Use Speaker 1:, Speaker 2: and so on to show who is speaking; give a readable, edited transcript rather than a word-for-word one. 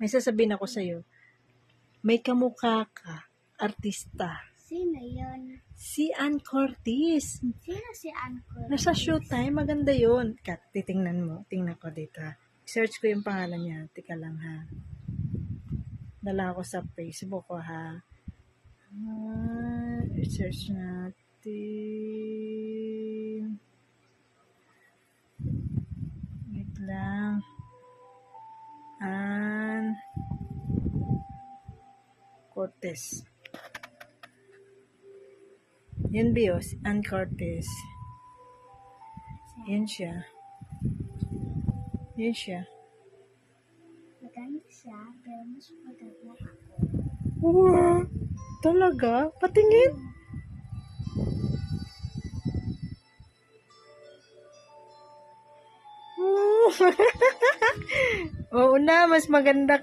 Speaker 1: May sasabihin ako sa'yo. May kamukha ka, artista.
Speaker 2: Sino yun?
Speaker 1: Si Ann Curtis.
Speaker 2: Sino si Uncle?
Speaker 1: Nasa Showtime, maganda yun. Kat, titingnan mo. Tingnan ko dito. Search ko yung pangalan niya. Tika lang ha. Dala ko sa Facebook ko ha. Search natin. Wait lang. Ann Curtis. Yan Bios, Ann Curtis. Yan siya. Yan siya.
Speaker 2: Maganda siya, pero mas maganda ako.
Speaker 1: Wow! Talaga? Patingin? Oo na, mas maganda ka.